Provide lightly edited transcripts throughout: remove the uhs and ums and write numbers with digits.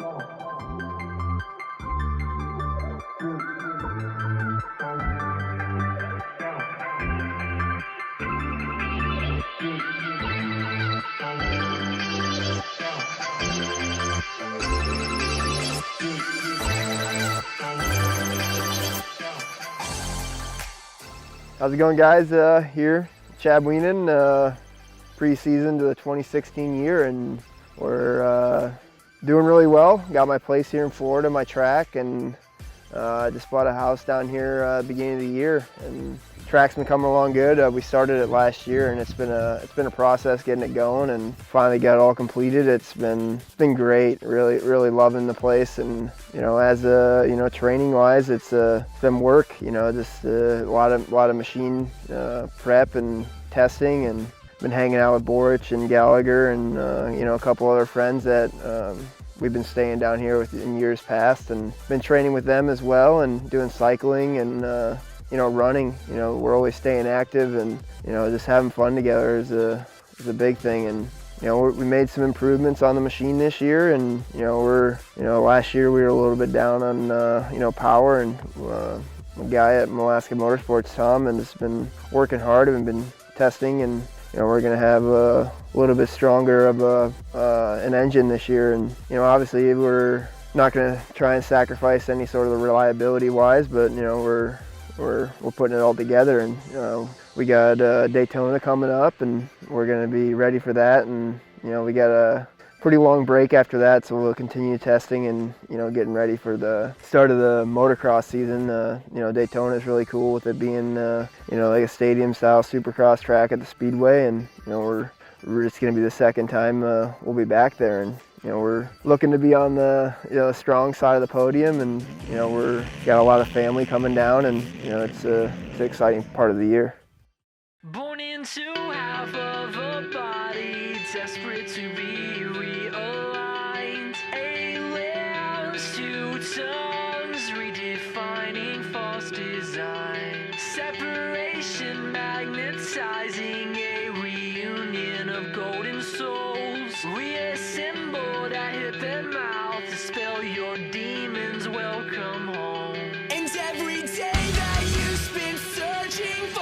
How's it going, guys? Here, Chad Wienen, preseason to the 2016 year, and we're doing really well. Got my place here in Florida, my track, and I just bought a house down here beginning of the year, and track's been coming along good. We started it last year, and it's been a process getting it going, and finally got it all completed. It's been great. Really loving the place, and as training wise, it's been work. Just a lot of machine prep and testing, and been hanging out with Borich and Gallagher, and a couple other friends that we've been staying down here with in years past, and been training with them as well, and doing cycling and running. We're always staying active, and just having fun together is a big thing. And we made some improvements on the machine this year, and last year we were a little bit down on power, and the guy at Alaska Motorsports, Tom, and has been working hard and been testing, and we're going to have a little bit stronger of an engine this year. And obviously we're not going to try and sacrifice any sort of reliability wise, but we're putting it all together, and we got Daytona coming up, and we're going to be ready for that. And we got a pretty long break after that, so we'll continue testing and getting ready for the start of the motocross season. Daytona is really cool with it being like a stadium style supercross track at the Speedway, and we're just going to be the second time we'll be back there, and we're looking to be on the strong side of the podium, and we're got a lot of family coming down, and it's an exciting part of the year. Born into half of a body, desperate to be realigned. Aliens, two tongues, redefining false design. Separation, magnetizing a reunion of golden souls. Reassemble that hip and mouth to spell your demons welcome home. And every day that you spend searching for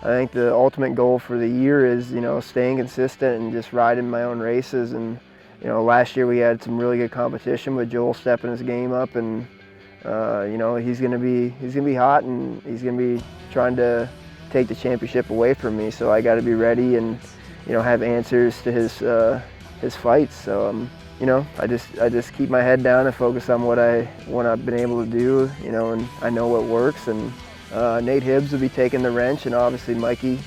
I think the ultimate goal for the year is, staying consistent and just riding my own races. And, last year we had some really good competition with Joel stepping his game up, and, he's gonna be hot, and he's gonna be trying to take the championship away from me. So I got to be ready and, have answers to his fights. So, I just keep my head down and focus on what I've been able to do, and I know what works. And Nate Hibbs will be taking the wrench, and obviously Mikey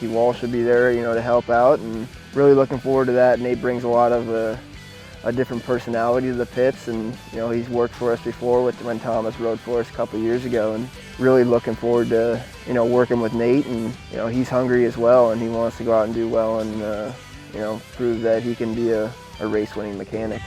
Walsh will be there, to help out, and really looking forward to that. Nate brings a lot of a different personality to the pits, and he's worked for us before when Thomas rode for us a couple years ago, and really looking forward to working with Nate. And he's hungry as well, and he wants to go out and do well, and prove that he can be a race-winning mechanic.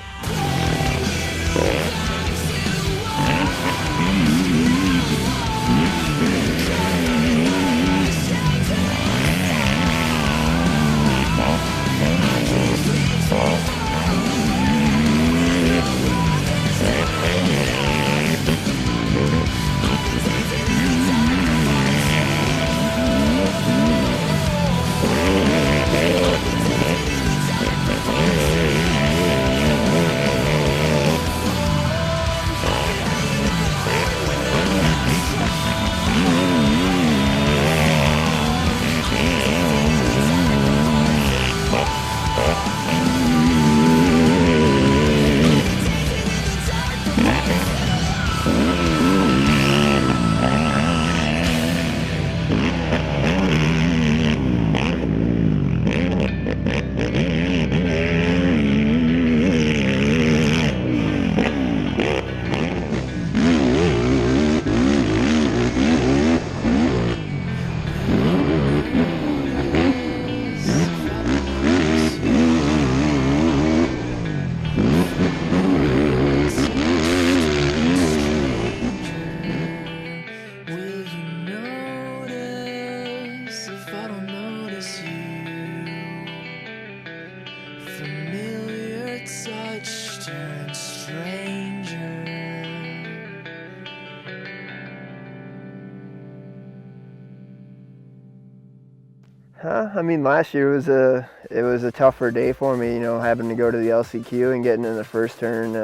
I mean, last year it was a tougher day for me, having to go to the LCQ and getting in the first turn,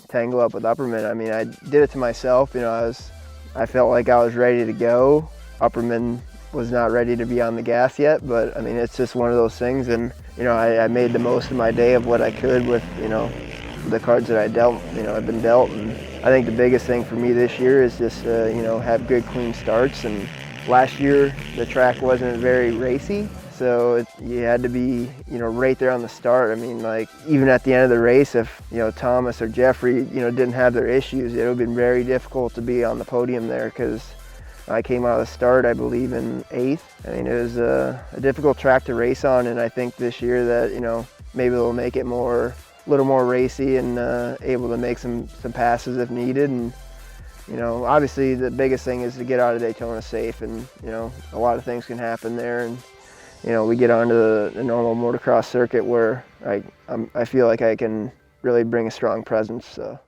tangle up with Upperman. I mean, I did it to myself. I felt like I was ready to go. Upperman was not ready to be on the gas yet, but I mean, it's just one of those things. And I made the most of my day of what I could with the cards that I've been dealt. And I think the biggest thing for me this year is just have good, clean starts. And last year the track wasn't very racy, so you had to be right there on the start. I mean, like, even at the end of the race, if Thomas or Jeffrey didn't have their issues, it would have been very difficult to be on the podium there, because I came out of the start, I believe, in 8th. I mean, it was a difficult track to race on, and I think this year that maybe they'll make it a little more racy and able to make some passes if needed. And obviously the biggest thing is to get out of Daytona safe, and a lot of things can happen there, and we get onto the normal motocross circuit where I feel like I can really bring a strong presence. So.